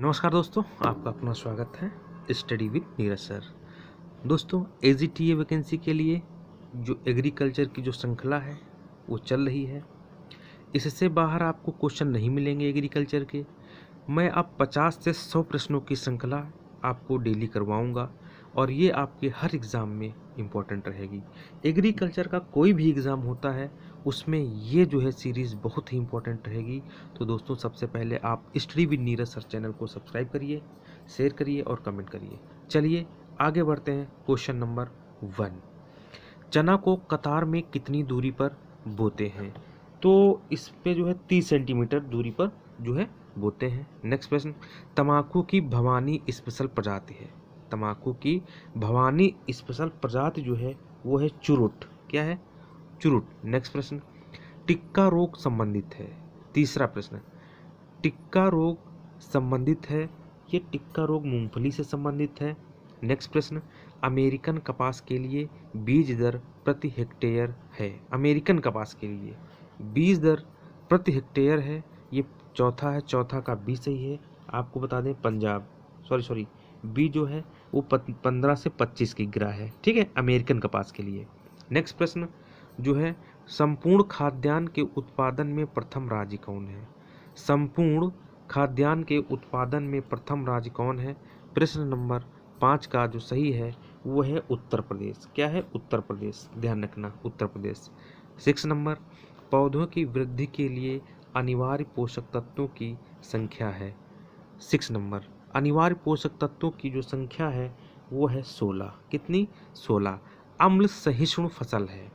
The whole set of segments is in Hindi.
नमस्कार दोस्तों, आपका अपना स्वागत है स्टडी विद नीरज सर। दोस्तों, एजीटीए वैकेंसी के लिए जो एग्रीकल्चर की जो श्रृंखला है वो चल रही है। इससे बाहर आपको क्वेश्चन नहीं मिलेंगे एग्रीकल्चर के। मैं अब 50 से 100 प्रश्नों की श्रृंखला आपको डेली करवाऊंगा और ये आपके हर एग्ज़ाम में इम्पोर्टेंट रहेगी। एग्रीकल्चर का कोई भी एग्ज़ाम होता है उसमें ये जो है सीरीज़ बहुत ही इम्पोर्टेंट रहेगी। तो दोस्तों, सबसे पहले आप study with Neeraj sir channel को सब्सक्राइब करिए, शेयर करिए और कमेंट करिए। चलिए आगे बढ़ते हैं। क्वेश्चन नंबर 1, चना को कतार में कितनी दूरी पर बोते हैं? तो इस पे जो है 30 सेंटीमीटर दूरी पर जो है बोते हैं। नेक्स्ट प्रश्न, तम्बाकू की भवानी स्पेशल प्रजाति है। तम्बाकू की भवानी स्पेशल प्रजाति जो है वो है चुरुट। क्या है? चुरुट। नेक्स्ट प्रश्न, टिक्का रोग संबंधित है। तीसरा प्रश्न, टिक्का रोग संबंधित है, ये टिक्का रोग मूंगफली से संबंधित है। नेक्स्ट प्रश्न, अमेरिकन कपास के लिए बीज दर प्रति हेक्टेयर है। अमेरिकन कपास के लिए बीज दर प्रति हेक्टेयर है, ये चौथा है। चौथा का बी सही है। आपको बता दें पंजाब सॉरी बी जो है वो 15 से 25 की गिरा है। ठीक है, अमेरिकन कपास के लिए। नेक्स्ट प्रश्न जो है, संपूर्ण खाद्यान्न के उत्पादन में प्रथम राज्य कौन है? संपूर्ण खाद्यान्न के उत्पादन में प्रथम राज्य कौन है? प्रश्न नंबर 5 का जो सही है वो है उत्तर प्रदेश। क्या है? उत्तर प्रदेश। ध्यान रखना, उत्तर प्रदेश। 6 नंबर, पौधों की वृद्धि के लिए अनिवार्य पोषक तत्वों की संख्या है। 6 नंबर, अनिवार्य पोषक तत्वों की जो संख्या है वो है 16। कितनी? 16। अम्ल सहिष्णु फसल है।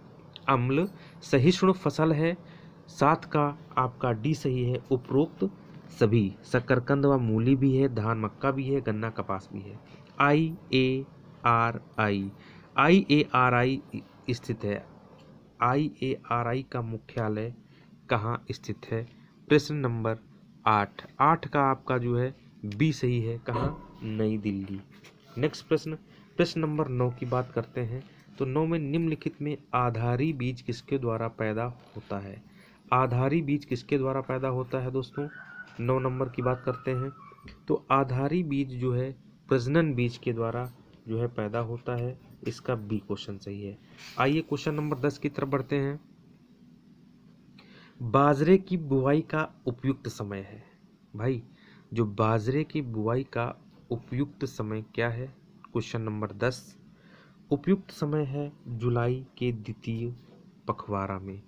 अम्ल सहिष्णु फसल है। 7 का आपका डी सही है। उपरोक्त सभी, शकरकंद व मूली भी है, धान मक्का भी है, गन्ना कपास भी है। IARI स्थित है। IARI का मुख्यालय कहाँ स्थित है? प्रश्न नंबर 8 का आपका जो है बी सही है। कहाँ? नई दिल्ली। नेक्स्ट प्रश्न, प्रश्न नंबर 9 की बात करते हैं। तो 9 में निम्नलिखित में आधारी बीज किसके द्वारा पैदा होता है? आधारी बीज किसके द्वारा पैदा होता है दोस्तों? 9 नंबर की बात करते हैं। तो आधारी बीज जो है प्रजनन बीज के द्वारा जो है पैदा होता है। इसका बी क्वेश्चन सही है। आइए क्वेश्चन नंबर 10 की तरफ बढ़ते हैं। बाजरे की बुआई का उपयुक्त समय है। भाई, जो बाजरे की बुआई का उपयुक्त समय क्या है? क्वेश्चन नंबर 10, उपयुक्त समय है जुलाई के द्वितीय पखवाड़ा में।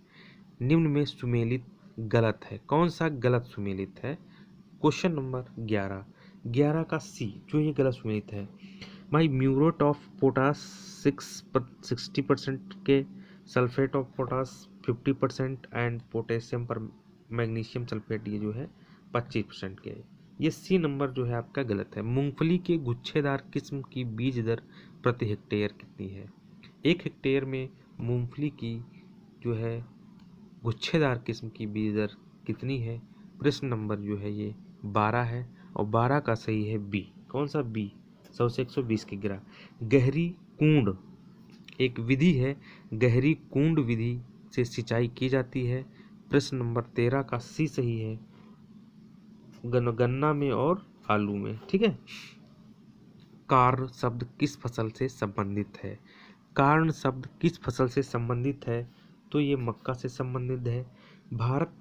निम्न में सुमेलित गलत है। कौन सा गलत सुमेलित है? क्वेश्चन नंबर 11 का सी जो ये गलत सुमेलित है। भाई, म्यूरेट ऑफ पोटास 60% के, sulphate of potash 50% and potassium पर मैग्नीशियम सल्फेट ये जो है 25% के। ये सी नंबर जो है आपका गलत है। मूंगफली के गुच्छेदार किस्म की बीज दर प्रति हेक्टेयर कितनी है? 1 हेक्टेयर में मूंगफली की जो है गुच्छेदार किस्म की बीज दर कितनी है? प्रश्न नंबर जो है ये 12 है और 12 का सही है बी। कौन सा? बी। 100 से 120 की गिरा। गहरी कूंड एक विधि है, गहरी कूंड विधि से सिंचाई की जाती है। प्रश्न नंबर 13 का सी सही है। गन्ना में और आलू में। ठीक है। कार्न शब्द किस फसल से संबंधित है? कार्न शब्द किस फसल से संबंधित है? तो ये मक्का से संबंधित है। भारत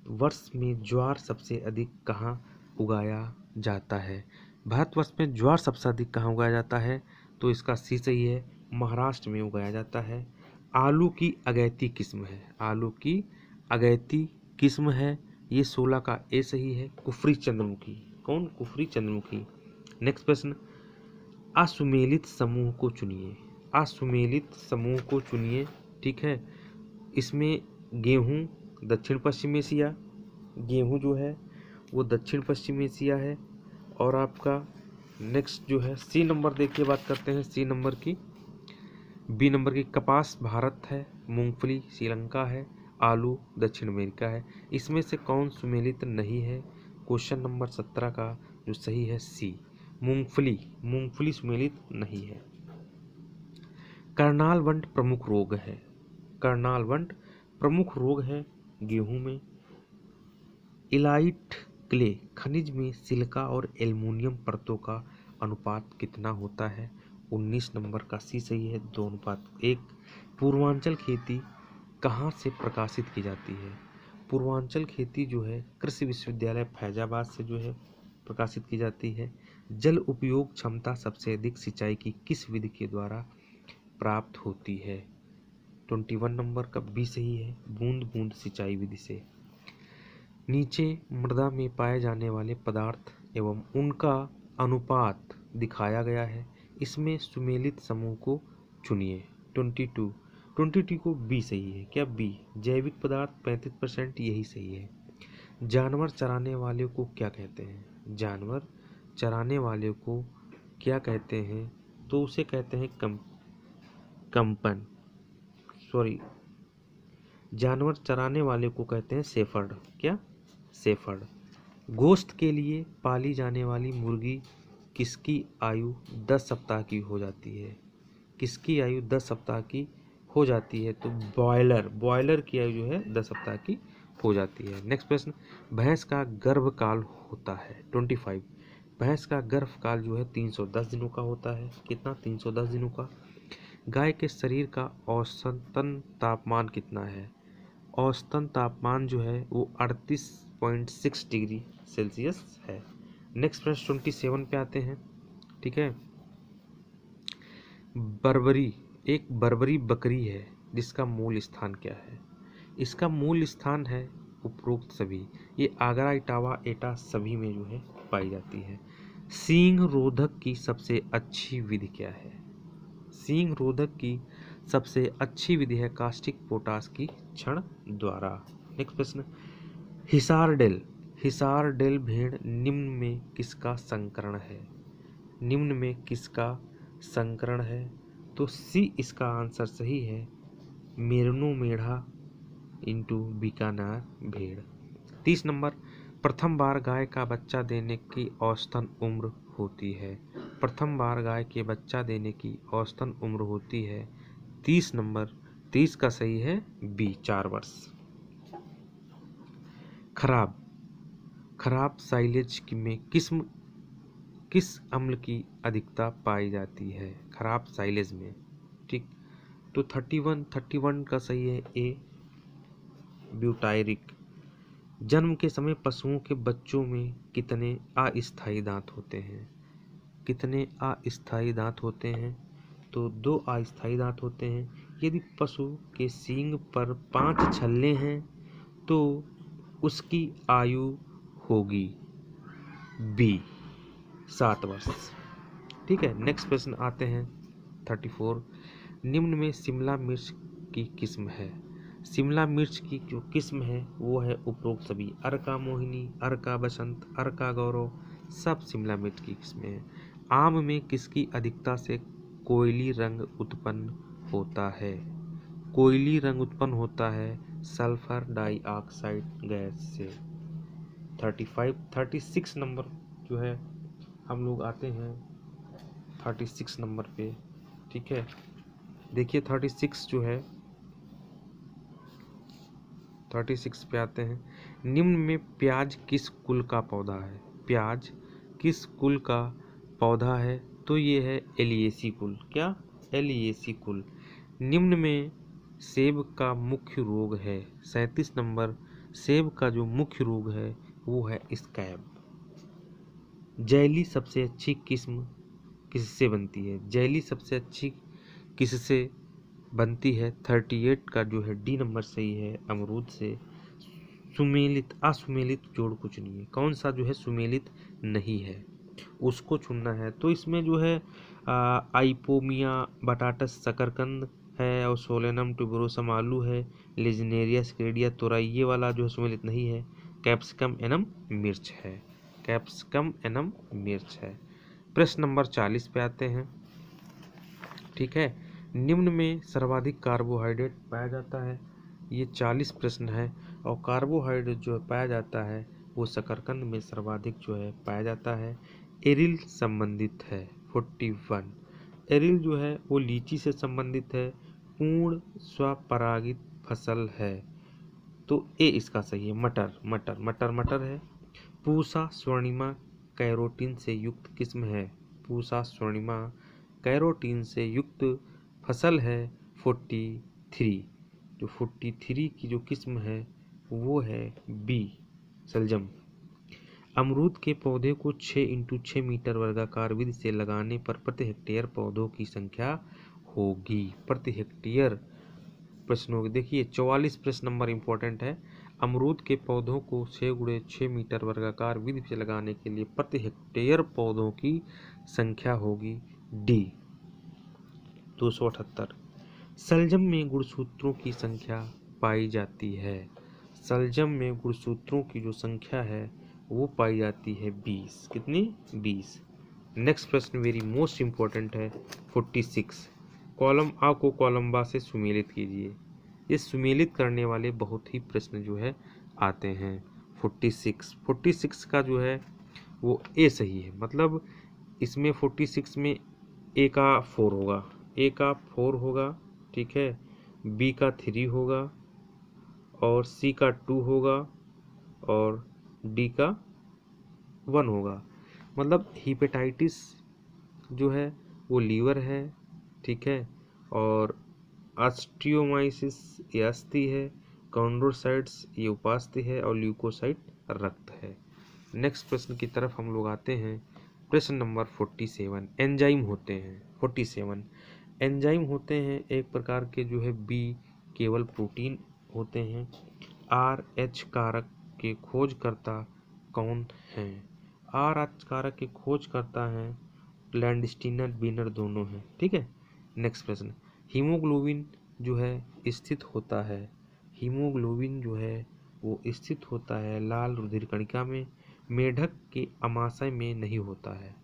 वर्ष में ज्वार सबसे अधिक कहाँ उगाया जाता है? भारतवर्ष में ज्वार सबसे अधिक कहाँ उगाया जाता है? तो इसका सी सही है, महाराष्ट्र में उगाया जाता है। आलू की अगैती किस्म है। आलू की अगैती किस्म है, ये 16 का ए सही है। कुफरी चंद्रमुखी। कौन? कुफरी चंद्रमुखी। नेक्स्ट प्रश्न, असुमेलित समूह को चुनिए। असुमेलित समूह को चुनिए। ठीक है। इसमें गेहूं दक्षिण पश्चिम एशिया, गेहूं जो है वो दक्षिण पश्चिम एशिया है। और आपका नेक्स्ट जो है सी नंबर, देखिए बात करते हैं सी नंबर की। बी नंबर की कपास भारत है, मूंगफली श्रीलंका है, आलू दक्षिण अमेरिका है। इसमें से कौन सुमेलित नहीं है? क्वेश्चन नंबर 17 का जो सही है सी, मूंगफली। मूंगफली सुमेलित नहीं है। करनाल वंट प्रमुख रोग है। करनाल वंट प्रमुख रोग है गेहूं में। इलाइट क्ले खनिज में सिलिका और एल्युमिनियम परतों का अनुपात कितना होता है? 19 नंबर का सी सही है, 2:1। पूर्वांचल खेती कहाँ से प्रकाशित की जाती है? पूर्वांचल खेती जो है कृषि विश्वविद्यालय फैजाबाद से जो है प्रकाशित की जाती है। जल उपयोग क्षमता सबसे अधिक सिंचाई की किस विधि के द्वारा प्राप्त होती है? 21 नंबर का बी सही है, बूंद बूंद सिंचाई विधि से। नीचे मृदा में पाए जाने वाले पदार्थ एवं उनका अनुपात दिखाया गया है। इसमें सुमेलित समूह को चुनिए। 22 को बी सही है। क्या बी? जैविक पदार्थ 35% यही सही है। जानवर चराने वाले को क्या कहते हैं? जानवर चराने वाले को क्या कहते हैं? तो उसे कहते हैं कंपन सॉरी जानवर चराने वाले को कहते हैं शेफर्ड। क्या? शेफर्ड। गोश्त के लिए पाली जाने वाली मुर्गी किसकी आयु 10 सप्ताह की हो जाती है? किसकी आयु 10 सप्ताह की हो जाती है? तो बॉयलर की आयु जो है 10 सप्ताह की हो जाती है। नेक्स्ट प्रश्न, भैंस का गर्भकाल होता है 25। भैंस का गर्भकाल जो है 310 दिनों का होता है। कितना? 310 दिनों का। गाय के शरीर का औसतन तापमान कितना है? औसतन तापमान जो है वो 38.6 डिग्री सेल्सियस है। नेक्स्ट प्रश्न 27 पे आते हैं। ठीक है, बर्बरी एक बर्बरी बकरी है जिसका मूल स्थान क्या है? इसका मूल स्थान है उपरोक्त सभी। ये आगरा, इटावा, एटा सभी में जो है पाई जाती है। सींग रोधक की सबसे अच्छी विधि क्या है? सींग रोधक की सबसे अच्छी विधि है कास्टिक पोटास की क्षण द्वारा। नेक्स्ट प्रश्न, हिसार डेल भेड़ निम्न में किसका संकरण है? निम्न में किसका संकरण है? तो सी इसका आंसर सही है, मेरनो मेढ़ा इंटू बीकानार भेड़। 30 नंबर, प्रथम बार गाय का बच्चा देने की औसतन उम्र होती है? प्रथम बार गाय के बच्चा देने की औसतन उम्र होती है 30 नंबर। 30 का सही है बी, 4 वर्ष। खराब साइलेज में किस अम्ल की अधिकता पाई जाती है? खराब साइलेज में। ठीक, तो 31 का सही है ए, ब्यूटायरिक। जन्म के समय पशुओं के बच्चों में कितने अस्थायी दांत होते हैं? कितने अस्थायी दांत होते हैं? तो 2 अस्थायी दांत होते हैं। यदि पशु के सींग पर 5 छल्ले हैं तो उसकी आयु होगी बी, 7 वर्ष। ठीक है, नेक्स्ट प्रश्न आते हैं 34। निम्न में शिमला मिर्च की किस्म है? शिमला मिर्च की जो किस्म है वो है उपरोक्त सभी। अर्का मोहिनी, अर्का बसंत, अर्का गौरव सब शिमला मिर्च की किस्में हैं। आम में किसकी अधिकता से कोयली रंग उत्पन्न होता है? कोयली रंग उत्पन्न होता है सल्फर डाइऑक्साइड गैस से। 36 नंबर जो है हम लोग आते हैं 36 नंबर पे। ठीक है, देखिए 36 जो है 36 पे आते हैं। निम्न में प्याज किस कुल का पौधा है? प्याज किस कुल का पौधा है? तो ये है एलियेसी कुल। क्या? एलियेसी कुल। निम्न में सेब का मुख्य रोग है? 37 नंबर, सेब का जो मुख्य रोग है वो है स्कैब। जैली सबसे अच्छी किस्म किससे बनती है? जैली सबसे अच्छी किससे बनती है? 38 का जो है डी नंबर सही है, अमरूद से। सुमेलित असुमेलित जोड़ कुछ नहीं है। कौन सा जो है सुमेलित नहीं है उसको चुनना है। तो इसमें जो है आइपोमिया बटाटस शकरकंद है, और सोलेनम ट्यूबरोसम आलू है, लेजनेरिया स्क्रेडिया तोरई ये वाला जो है सुमेलित नहीं है। कैप्सिकम एनम मिर्च है। कैप्सिकम एनम मिर्च है। प्रश्न नंबर 40 पे आते हैं। ठीक है, निम्न में सर्वाधिक कार्बोहाइड्रेट पाया जाता है? ये 40 प्रश्न है। और कार्बोहाइड्रेट जो पाया जाता है वो शकरकंद में सर्वाधिक जो है पाया जाता है। एरिल संबंधित है 41। एरिल जो है वो लीची से संबंधित है, पूर्ण स्वपरागित फसल है। तो ए इसका सही है, मटर है। पूसा स्वर्णिमा कैरोटीन से युक्त किस्म है। पूसा स्वर्णिमा कैरोटीन से युक्त फसल है 43। जो 43 की जो किस्म है वो है बी सलजम। अमरूद के पौधे को 6x6 मीटर वर्गाकार विधि से लगाने पर प्रति हेक्टेयर पौधों की संख्या होगी। प्रति हेक्टेयर प्रश्न होगी। देखिए 44 प्रश्न नंबर इंपॉर्टेंट है। अमरूद के पौधों को 6x6 मीटर वर्गाकार विधि से लगाने के लिए प्रति हेक्टेयर पौधों की संख्या होगी डी 278। सलजम में गुणसूत्रों की संख्या पाई जाती है। सलजम में गुणसूत्रों की जो संख्या है वो पाई जाती है 20। कितनी? 20। नेक्स्ट प्रश्न वेरी मोस्ट इंपॉर्टेंट है 46। कॉलम आ को कॉलम बा से सुमेलित कीजिए। ये सुमेलित करने वाले बहुत ही प्रश्न जो है आते हैं। 46 का जो है वो ए सही है, मतलब इसमें 46 में ए का 4 होगा, ए का 4 होगा, ठीक है, बी का 3 होगा और सी का 2 होगा और डी का 1 होगा। मतलब हिपेटाइटिस जो है वो लीवर है, ठीक है, और ऑस्टियोमाइसिस ये अस्थि है, कॉन्ड्रोसाइट्स ये उपास्थि है और ल्यूकोसाइट रक्त है। नेक्स्ट प्रश्न की तरफ हम लोग आते हैं। प्रश्न नंबर 47। एंजाइम होते हैं 47। एंजाइम होते हैं एक प्रकार के जो है बी केवल प्रोटीन होते हैं। RH कारक के खोजकर्ता कौन हैं? RH कारक के खोजकर्ता हैं लैंडस्टीनर बीनर दोनों हैं, ठीक है। नेक्स्ट प्रश्न। हीमोग्लोबिन जो है स्थित होता है, हीमोग्लोबिन जो है वो स्थित होता है लाल रुधिर कणिका में। मेढक के अमाशय में नहीं होता है,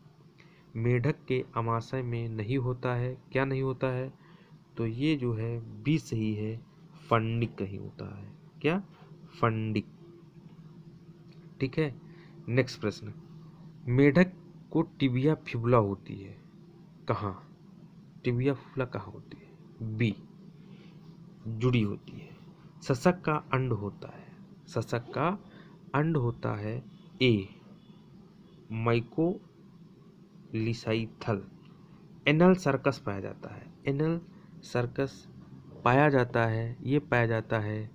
मेढक के अमाशय में नहीं होता है। क्या नहीं होता है? तो ये जो है बी सही है, फंडिक कहीं होता है। क्या? फंडिक, ठीक है। नेक्स्ट प्रश्न। मेढक को टिबिया फिबुला होती है कहाँ? टिबिया फिबुला कहाँ होती है? बी जुड़ी होती है। सशक का अंड होता है, सशक का अंड होता है ए माइकोलिसाइथल। एनल सर्कस पाया जाता है, एनल सर्कस पाया जाता है, ये पाया जाता है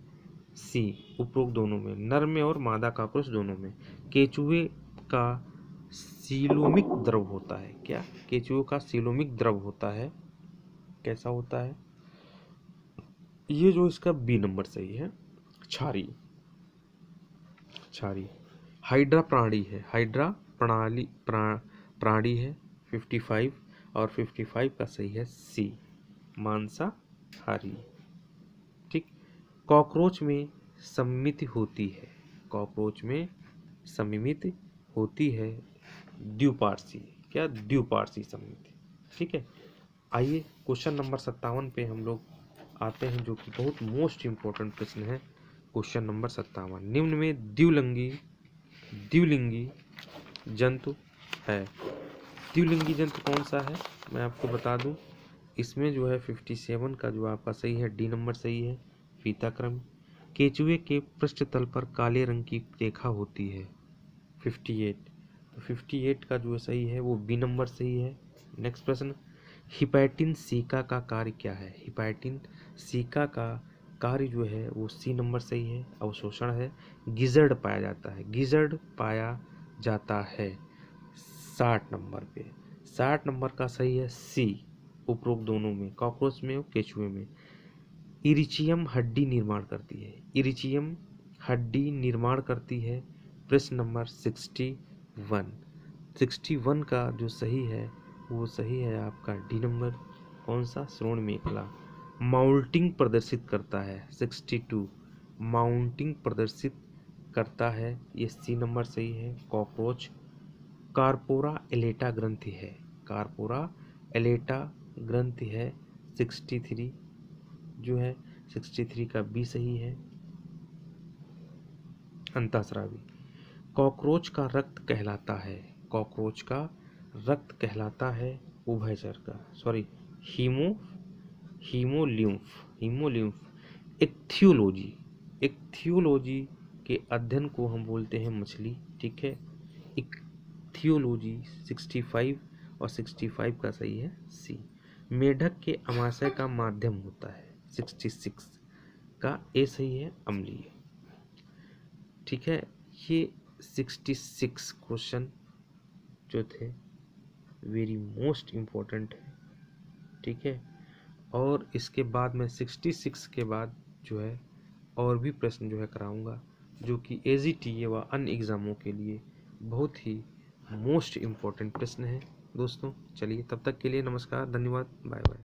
सी उपरोक्त दोनों में, नर में और मादा का पुरुष दोनों में। केचुए का सीलोमिक द्रव होता है। क्या? केचुए का सीलोमिक द्रव होता है। कैसा होता है? ये जो इसका बी नंबर सही है, क्षारी, क्षारी। हाइड्रा प्राणी है, हाइड्रा प्राणी है 55 और 55 का सही है सी मांसाहारी, ठीक। कॉकरोच में सम्मिति होती है, कॉकरोच में सम्मिति होती है द्विपार्श्वी। क्या? द्विपार्श्वी सम्मिति, ठीक है। आइए क्वेश्चन नंबर 57 पे हम लोग आते हैं, जो कि बहुत मोस्ट इम्पोर्टेंट प्रश्न है। Question number 57। निम्न में द्विलिंगी जंतु है। द्विलिंगी जंतु कौन सा है मैं आपको बता दूं। इसमें जो है 57 का जो आपका सही है डी नंबर सही है, फीताक्रम। केचुए के पृष्ठ तल पर काले रंग की रेखा होती है 58, तो 58 का जो सही है वो बी नंबर सही है। नेक्स्ट प्रश्न। हिपैटिन सीका का कार्य क्या है? हिपैटिन सीका का कार्य जो है वो सी नंबर सही है, अवशोषण है। गिजर्ड पाया जाता है, गिजर्ड पाया जाता है 60 नंबर पे, 60 नंबर का सही है सी उपरोक्त दोनों में, कॉकरोच में और केचुए में। इरिचियम हड्डी निर्माण करती है, इरिचियम हड्डी निर्माण करती है। प्रश्न नंबर 61 का जो सही है वो सही है आपका डी नंबर, कौन सा? श्रोण मेखला। माउल्टिंग प्रदर्शित करता है 62, माउंटिंग प्रदर्शित करता है, ये सी नंबर सही है, कॉकरोच। कार्पोरा एलेटा ग्रंथि है, कार्पोरा एलेटा ग्रंथि है 63 जो है 63 का बी सही है, अंतःस्रावी। कॉकरोच का रक्त कहलाता है, कॉकरोच का रक्त कहलाता है उभयचर का, सॉरी हीमोलिम्फ। इक्थियोलॉजी के अध्ययन को हम बोलते हैं मछली ठीक है। इक्थियोलॉजी 65 और 65 का सही है सी। मेढक के अमाशय का माध्यम होता है 66 का ए सही है अम्लीय। ठीक है, ये 66 क्वेश्चन जो थे वेरी मोस्ट इम्पोर्टेंट है। ठीक है, और इसके बाद मैं 66 के बाद जो है और भी प्रश्न जो है कराऊंगा, जो कि AGTA व अन्य एग्ज़ामों के लिए बहुत ही मोस्ट इम्पोर्टेंट प्रश्न है। दोस्तों चलिए, तब तक के लिए नमस्कार, धन्यवाद, बाय बाय।